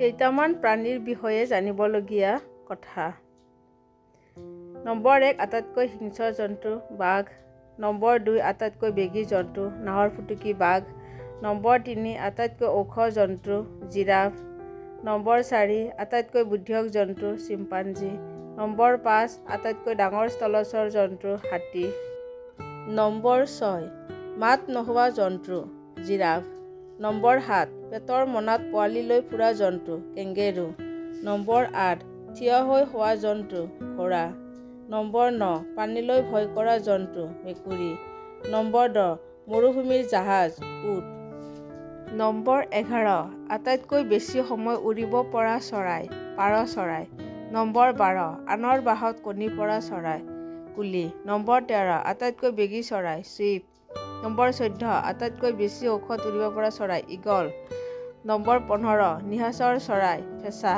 কেইটামান প্ৰাণীৰ বিষয়ে জানিবলগীয়া কথা। নম্বৰ 1 আটাইতকৈ হিংস্ৰ জন্তু বাঘ। নম্বৰ 2 আটাইতকৈ বেগী জন্তু নাহৰফুটুকী বাঘ। নম্বৰ 3 আটাইতকৈ ওখ জন্তু জিৰাফ। নম্বৰ 4 আটাইতকৈ বুদ্ধিয়ক জন্তু চিম্পাঞ্জী। নম্বৰ 5 আটাইতকৈ ডাঙৰ স্থলচৰ জন্তু হাতী। নম্বৰ 6 মাত নোহোৱা জন্তু জিৰাফ। নম্বৰ 7 পেটৰ মোনাত পোৱালি লৈ ফুৰা জন্তু কেংগেৰু। নম্বৰ 8 থিয় হৈ হোৱা জন্তু ঘোঁৰা। নম্বৰ 9 পানীলৈ ভয় কৰা জন্তু মেকুৰী। নম্বৰ 10 মৰুভূমিৰ জাহাজ উট। নম্বৰ 11 আটাইতকৈ বেছি সময় উৰিব পৰা চৰাই পাৰ চৰাই। নম্বৰ 12 আনৰ বাহত কণী পৰা চৰাই কুলি। নম্বৰ 13 আটাইতকৈ বেগী চৰাই চুইফ্ট। নম্বৰ 14 আটাইতকৈ বেছি ঔষধ উৰিব পৰা চৰাই ঈগল। নম্বৰ 15 নিশাচৰ চৰাই ফেঁচা।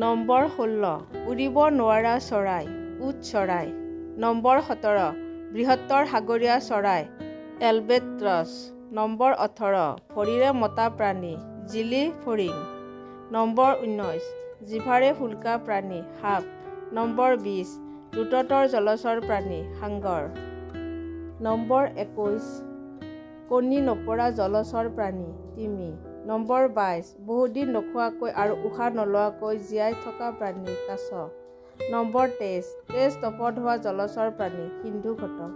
নম্বৰ 16 উৰিব নোৱাৰা চৰাই উট চৰাই। নম্বৰ 17 বৃহত্তৰ সাগৰীয় চৰাই এলবেট্ৰছ। নম্বৰ 18 ভৰিৰে মতা প্ৰাণী জিলি ফৰিং। নম্বৰ 19 জিভাৰে ফুলকা প্ৰাণী সাপ। নম্বৰ 20 দ্ৰুততৰ জলচৰ প্ৰাণী সাগৰ। নম্বৰ 21 কণী নপৰা জলচৰ প্ৰাণী তিমি। নম্বৰ 22 বহুদিন নোখোৱাকৈ আৰু উশাহ নলোৱাকৈ জীয়াই থকা প্ৰাণী কাছ। নম্বৰ 23 তেজ নপঢ়োৱা জলচৰ প্ৰাণী সিন্ধুঘটক।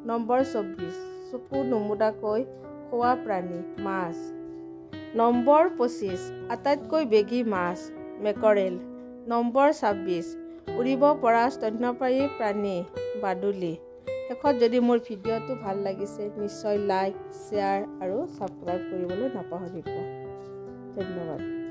নম্বৰ 24 চকু নুমুদাকৈ খোৱা প্ৰাণী মাছ। নম্বৰ 25 আটাইতকৈ বেগী মাছ মেকৰেল। নম্বৰ 26 উৰিব পৰা স্তন্যপায়ী প্ৰাণী বাদুলি। শেষত যদি মোৰ ভিডিঅ'টো ভাল লাগিছে নিশ্চয় লাইক শ্বেয়াৰ আৰু ছাবস্ক্ৰাইব কৰিবলৈ নাপাহৰিব। ধন্যবাদ।